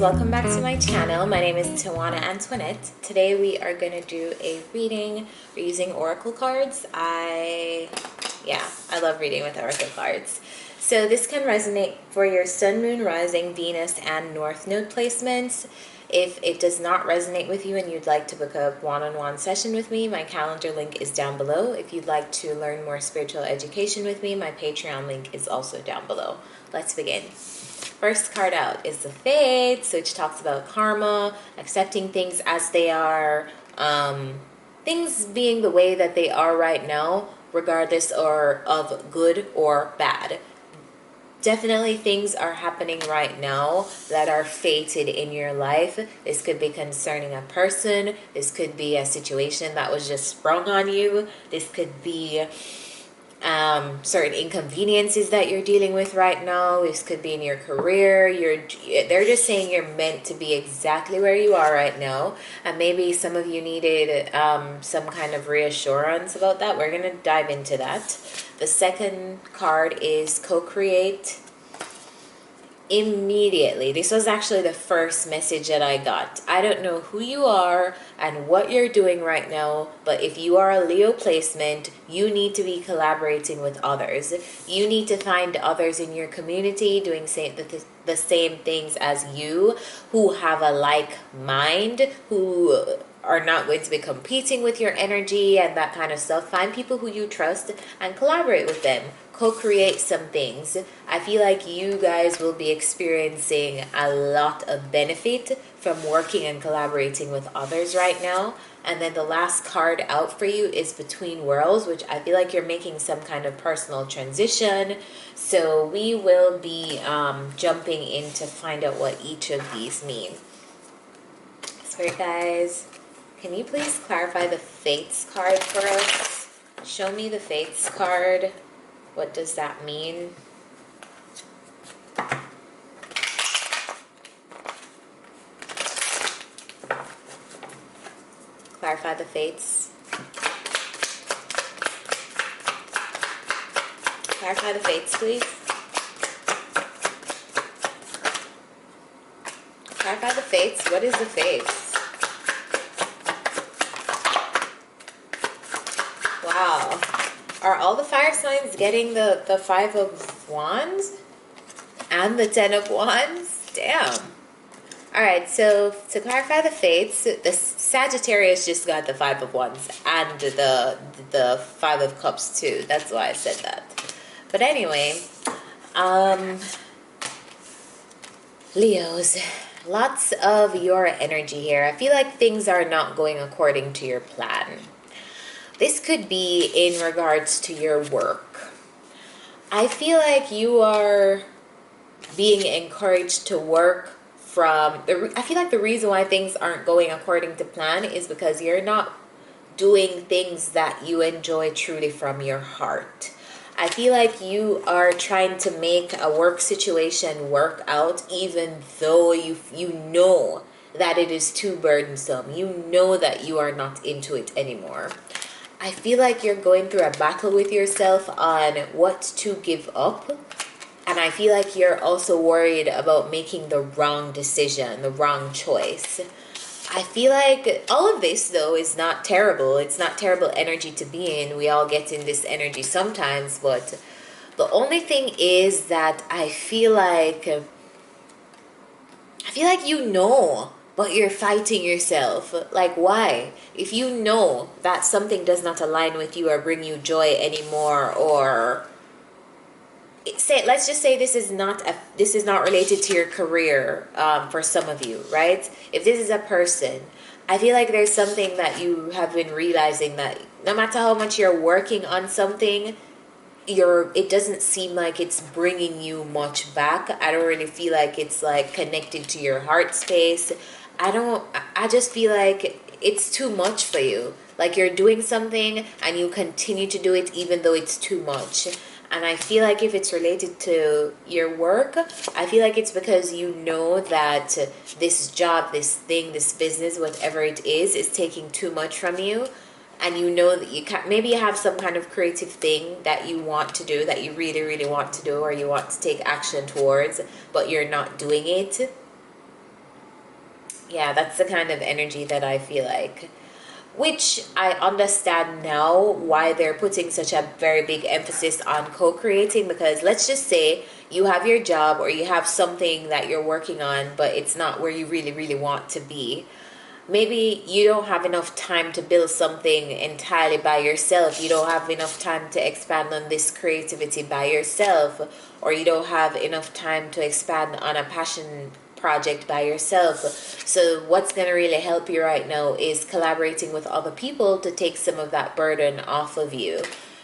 welcome back to my channel. My name is Tawana Antoinette. Today we are going to do a reading. We're using oracle cards. I love reading with oracle cards. So this can resonate for your sun, moon, rising, Venus, and north node placements. If it does not resonate with you and you'd like to book a one-on-one session with me, my calendar link is down below. If you'd like to learn more spiritual education with me, my Patreon link is also down below. Let's begin. First card out is the Fates, which talks about karma, accepting things as they are, things being the way that they are right now, regardless of good or bad. Definitely things are happening right now that are fated in your life. This could be concerning a person. This could be a situation that was just sprung on you. This could be certain inconveniences that you're dealing with right now. This could be in your career. They're just saying you're meant to be exactly where you are right now, and maybe some of you needed some kind of reassurance about that. We're going to dive into that. The second card is co-create. Immediately, this was actually the first message that I got. I don't know who you are and what you're doing right now, but if you are a Leo placement, you need to be collaborating with others. You need to find others in your community doing the same things as you, who have a like mind, who are not going to be competing with your energy and that kind of stuff. Find people who you trust and collaborate with them. Co-create some things. I feel like you guys will be experiencing a lot of benefit from working and collaborating with others right now. And then the last card out for you is Between Worlds, which I feel like you're making some kind of personal transition. So we will be jumping in to find out what each of these mean. Spirit guys, can you please clarify the Fates card for us? Show me the Fates card. What does that mean? Clarify the Fates. Clarify the Fates, please. Clarify the Fates. What is the Fates? Wow. Are all the fire signs getting the Five of Wands and the Ten of Wands? Damn. All right, so to clarify the Fates, the Sagittarius just got the Five of Wands and the Five of Cups too. That's why I said that. But anyway, Leos, lots of your energy here. I feel like things are not going according to your plan. This could be in regards to your work. I feel like you are being encouraged to work I feel like the reason why things aren't going according to plan is because you're not doing things that you enjoy truly from your heart. I feel like you are trying to make a work situation work out even though you know that it is too burdensome. You know that you are not into it anymore. I feel like you're going through a battle with yourself on what to give up. And I feel like you're also worried about making the wrong decision, the wrong choice. I feel like all of this, though, is not terrible. It's not terrible energy to be in. We all get in this energy sometimes. But the only thing is that I feel like you know, but you're fighting yourself. Like, why? If you know that something does not align with you or bring you joy anymore, or let's just say this is not related to your career, for some of you, right? If this is a person, I feel like there's something that you have been realizing, that no matter how much you're working on something, it doesn't seem like it's bringing you much back. I don't really feel like it's like connected to your heart space. I just feel like it's too much for you. Like you're doing something and you continue to do it even though it's too much. And I feel like if it's related to your work, I feel like it's because you know that this job, this thing, this business, whatever it is taking too much from you. And you know that maybe you have some kind of creative thing that you want to do, that you really, really want to do, or you want to take action towards, but you're not doing it. Yeah, that's the kind of energy that I feel like. Which I understand now why they're putting such a very big emphasis on co-creating, because let's just say you have your job or you have something that you're working on, but it's not where you really, really want to be. Maybe you don't have enough time to build something entirely by yourself. You don't have enough time to expand on this creativity by yourself, or you don't have enough time to expand on a passion project by yourself. So what's going to really help you right now is collaborating with other people to take some of that burden off of you.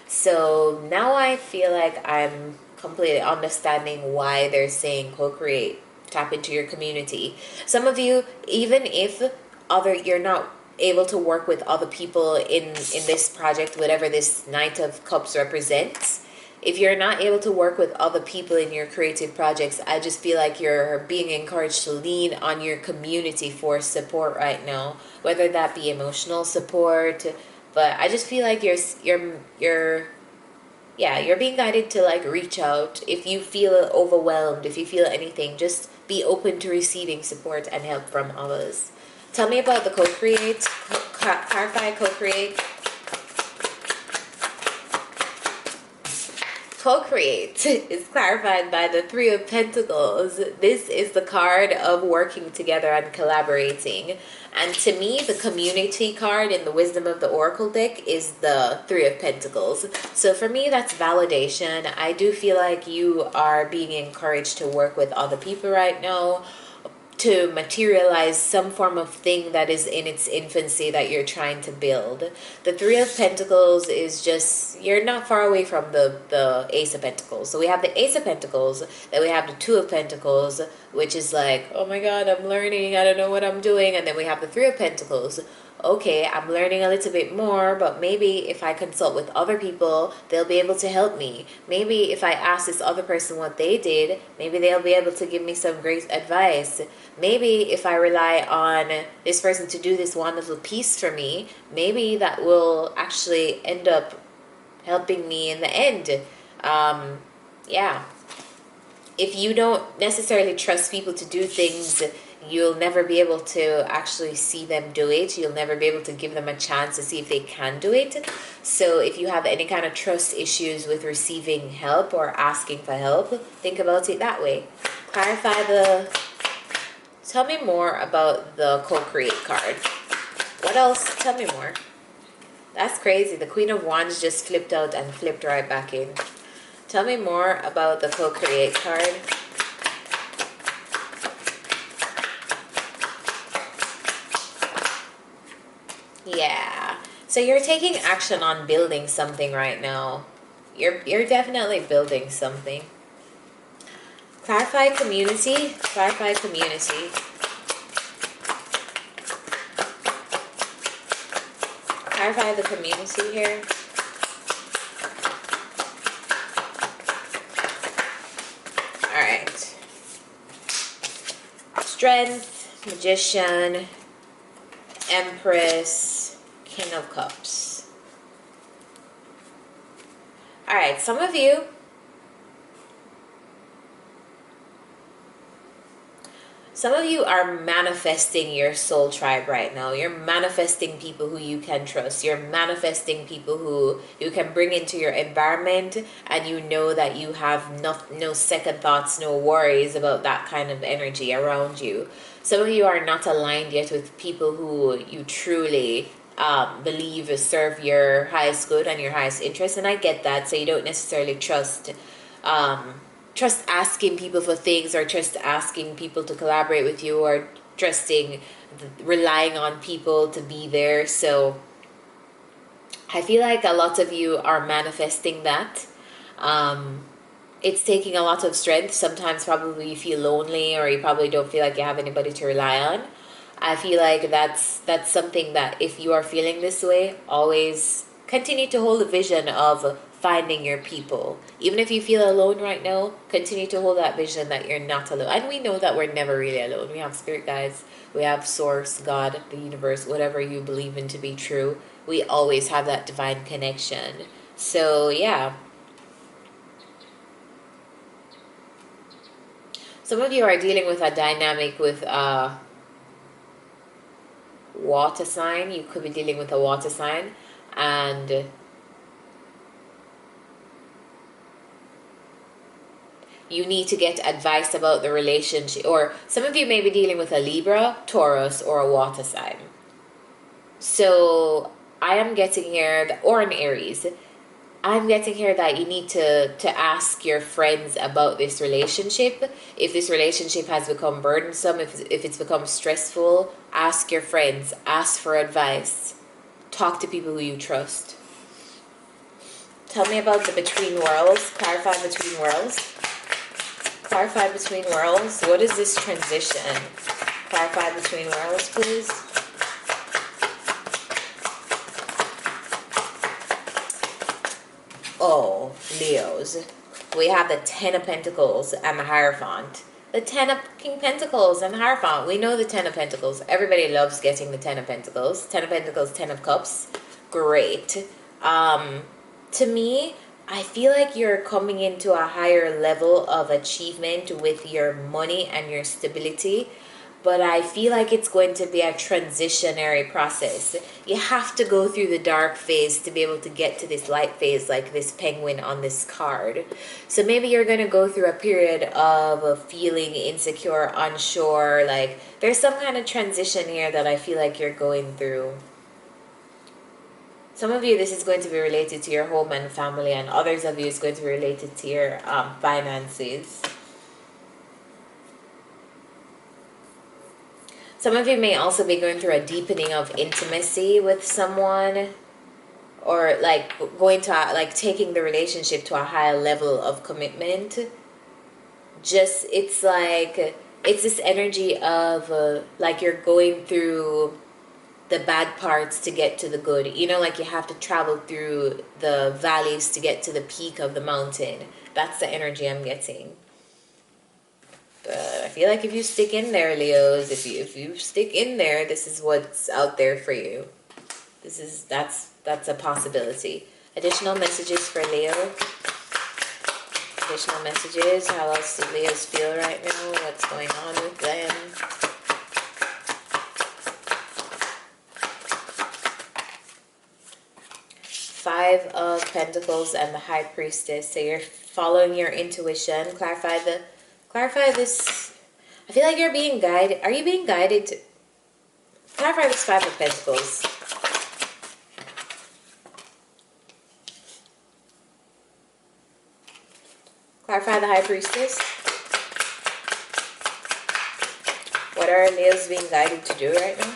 So now I feel like I'm completely understanding why they're saying co-create, tap into your community. Some of you, even if you're not able to work with other people in this project, whatever this Knight of Cups represents, if you're not able to work with other people in your creative projects, I just feel like you're being encouraged to lean on your community for support right now, whether that be emotional support. But I just feel like you're being guided to like reach out. If you feel overwhelmed, if you feel anything, just be open to receiving support and help from others. Tell me about the co-create. Clarify co-create. Co-create is clarified by the Three of Pentacles. This is the card of working together and collaborating. And to me, the community card in the Wisdom of the Oracle deck is the Three of Pentacles. So for me, that's validation. I do feel like you are being encouraged to work with other people right now, to materialize some form of thing that is in its infancy that you're trying to build. The Three of Pentacles is just, you're not far away from the Ace of Pentacles. So we have the Ace of Pentacles, then we have the Two of Pentacles, which is like, oh my god, I'm learning, I don't know what I'm doing. And then we have the Three of Pentacles. Okay, I'm learning a little bit more, but maybe if I consult with other people, they'll be able to help me. Maybe if I ask this other person what they did, maybe they'll be able to give me some great advice. Maybe if I rely on this person to do this one little piece for me, maybe that will actually end up helping me in the end. Yeah. If you don't necessarily trust people to do things, you'll never be able to actually see them do it. You'll never be able to give them a chance to see if they can do it. So if you have any kind of trust issues with receiving help or asking for help, think about it that way. Tell me more about the co-create card. What else? Tell me more. That's crazy. The Queen of Wands just flipped out and flipped right back in. Tell me more about the co-create card. Yeah. So you're taking action on building something right now. You're definitely building something. Clarify community. Clarify community. Clarify the community here. Alright. Strength, Magician, Empress, King of Cups. Alright, some of you are manifesting your soul tribe right now. You're manifesting people who you can trust. You're manifesting people who you can bring into your environment, and you know that you have no second thoughts, no worries about that kind of energy around you. Some of you are not aligned yet with people who you truly believe serve your highest good and your highest interest, and I get that. So you don't necessarily trust asking people for things, or trust asking people to collaborate with you, or relying on people to be there. So I feel like a lot of you are manifesting that. It's taking a lot of strength. Sometimes probably you feel lonely, or you probably don't feel like you have anybody to rely on. I feel like that's something that, if you are feeling this way, always continue to hold the vision of finding your people. Even if you feel alone right now, continue to hold that vision that you're not alone. And we know that we're never really alone. We have spirit guides, we have source, God, the universe, whatever you believe in to be true. We always have that divine connection. So yeah. Some of you are dealing with a dynamic with water sign. You could be dealing with a water sign, and you need to get advice about the relationship. Or some of you may be dealing with a Libra, Taurus, or a water sign. So I am getting here that, or an Aries, I'm getting here that you need to ask your friends about this relationship. If this relationship has become burdensome, if it's become stressful, ask your friends, ask for advice, talk to people who you trust. Tell me about the between worlds. Clarify between worlds. Clarify between worlds. What is this transition? Clarify between worlds, please. Oh, Leos. We have the Ten of Pentacles and the Hierophant. The Ten of King Pentacles and the Hierophant. We know the Ten of Pentacles. Everybody loves getting the Ten of Pentacles. Ten of Pentacles, Ten of Cups. Great. To me, I feel like you're coming into a higher level of achievement with your money and your stability. But I feel like it's going to be a transitionary process. You have to go through the dark phase to be able to get to this light phase, like this penguin on this card. So maybe you're going to go through a period of feeling insecure, unsure. Like there's some kind of transition here that I feel like you're going through. Some of you, this is going to be related to your home and family, and others of you is going to be related to your finances. Some of you may also be going through a deepening of intimacy with someone, or like going to like taking the relationship to a higher level of commitment. Just it's like it's this energy of like you're going through the bad parts to get to the good. You know, like you have to travel through the valleys to get to the peak of the mountain. That's the energy I'm getting. But I feel like if you stick in there, Leos, if you stick in there, this is what's out there for you. That's a possibility. Additional messages for Leo. Additional messages. How else do Leos feel right now? What's going on with them? Five of Pentacles and the High Priestess. So you're following your intuition. Clarify this. I feel like you're being guided. Are you being guided to clarify this Five of Pentacles? Clarify the High Priestess. What are Leos being guided to do right now?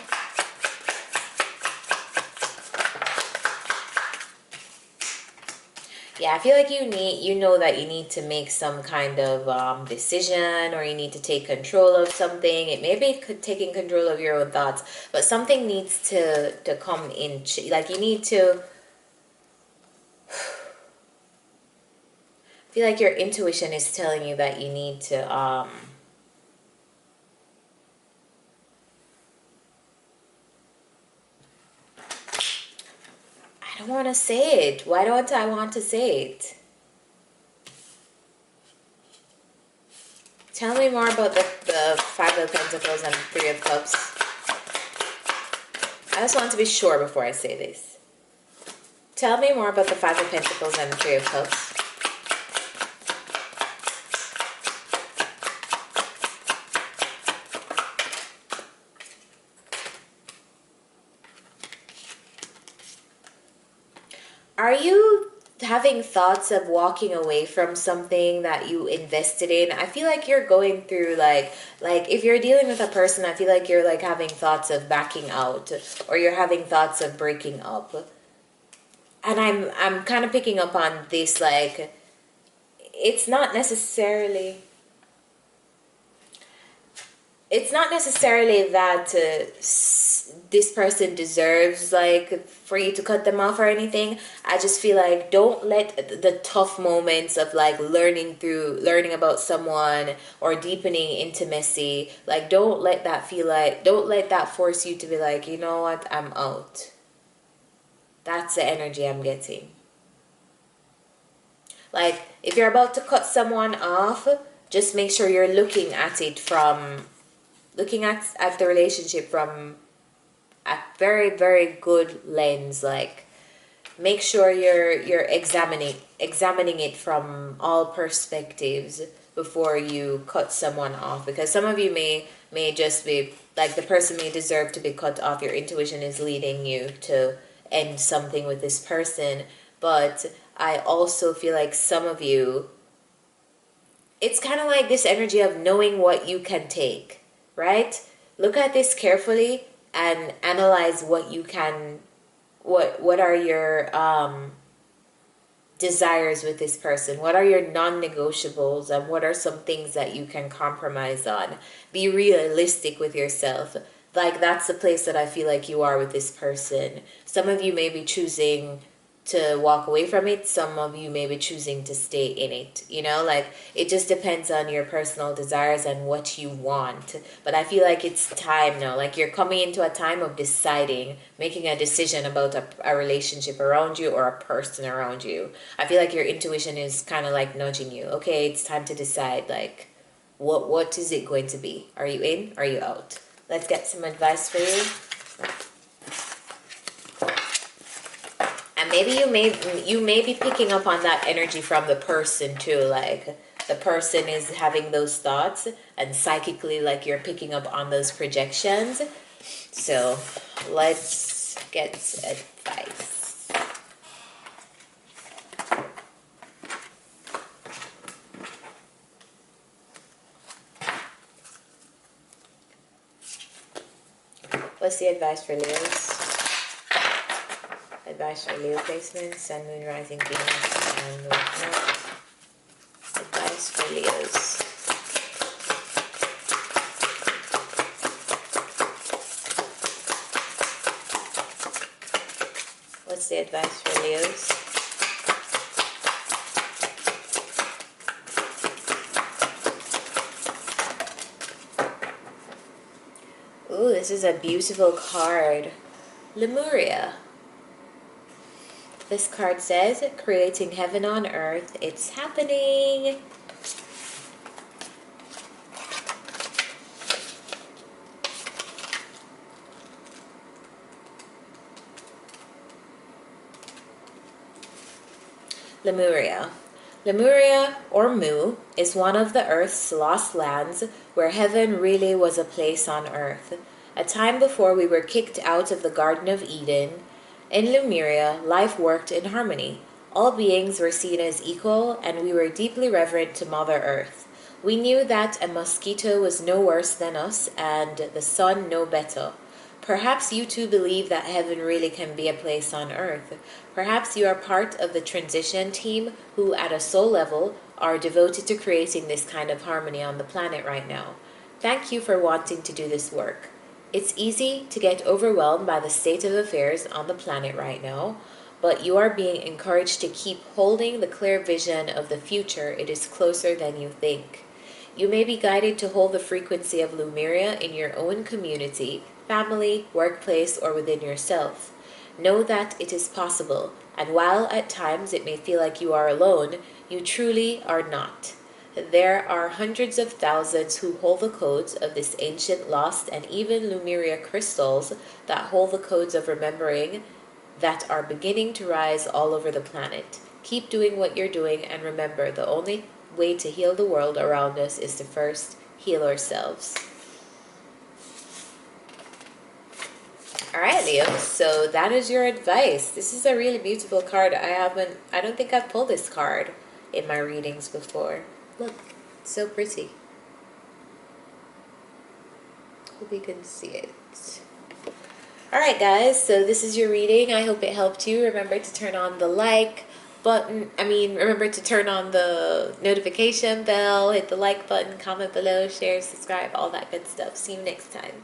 Yeah, I feel like you know that you need to make some kind of decision, or you need to take control of something. It may be taking control of your own thoughts, but something needs to come in. Like you need to. I feel like your intuition is telling you that you need to. I don't want to say it. Why don't I want to say it? Tell me more about the Five of Pentacles and the Three of Cups. I just want to be sure before I say this. Tell me more about the Five of Pentacles and the Three of Cups. Are you having thoughts of walking away from something that you invested in? I feel like you're going through like if you're dealing with a person, I feel like you're like having thoughts of backing out, or you're having thoughts of breaking up. And I'm kind of picking up on this, like it's not necessarily that this person deserves like for you to cut them off or anything. I just feel like don't let the tough moments of like learning about someone or deepening intimacy, like don't let that force you to be like, you know what, I'm out. That's the energy I'm getting. Like if you're about to cut someone off, just make sure you're looking at the relationship from a very, very good lens. Like, make sure you're examining it from all perspectives before you cut someone off, because some of you may just be like, the person may deserve to be cut off. Your intuition is leading you to end something with this person, but I also feel like some of you, it's kind of like this energy of knowing what you can take, right? Look at this carefully and analyze what you can, what are your desires with this person, what are your non-negotiables, and what are some things that you can compromise on. Be realistic with yourself. Like, that's the place that I feel like you are with this person. Some of you may be choosing to walk away from it, some of you may be choosing to stay in it, you know, like, it just depends on your personal desires and what you want. But I feel like it's time now, like, you're coming into a time of deciding, making a decision about a relationship around you or a person around you. I feel like your intuition is kind of like nudging you, okay, it's time to decide, like, what is it going to be? Are you in? Are you out? Let's get some advice for you. And maybe you may be picking up on that energy from the person too. Like, the person is having those thoughts, and psychically, like, you're picking up on those projections. So let's get advice. What's the advice for Leos? Advice for Leo placements, Sun, Moon, Rising, Venus, and North Node. Advice for Leos. What's the advice for Leos? Ooh, this is a beautiful card. Lemuria. This card says, creating heaven on earth. It's happening. Lemuria. Lemuria, or Mu, is one of the earth's lost lands where heaven really was a place on earth. A time before we were kicked out of the Garden of Eden. In Lemuria, life worked in harmony. All beings were seen as equal, and we were deeply reverent to Mother Earth. We knew that a mosquito was no worse than us, and the sun no better. Perhaps you too believe that heaven really can be a place on earth. Perhaps you are part of the transition team who, at a soul level, are devoted to creating this kind of harmony on the planet right now. Thank you for wanting to do this work. It's easy to get overwhelmed by the state of affairs on the planet right now, but you are being encouraged to keep holding the clear vision of the future. It is closer than you think. You may be guided to hold the frequency of Lemuria in your own community, family, workplace, or within yourself. Know that it is possible, and while at times it may feel like you are alone, you truly are not. There are hundreds of thousands who hold the codes of this ancient lost and even Lemuria crystals that hold the codes of remembering that are beginning to rise all over the planet. Keep doing what you're doing, and remember, the only way to heal the world around us is to first heal ourselves. Alright, Leo, so that is your advice. This is a really beautiful card. I don't think I've pulled this card in my readings before. Look, it's so pretty. Hope you can see it. Alright guys, so this is your reading. I hope it helped you. Remember to turn on the like button. Remember to turn on the notification bell, hit the like button, comment below, share, subscribe, all that good stuff. See you next time.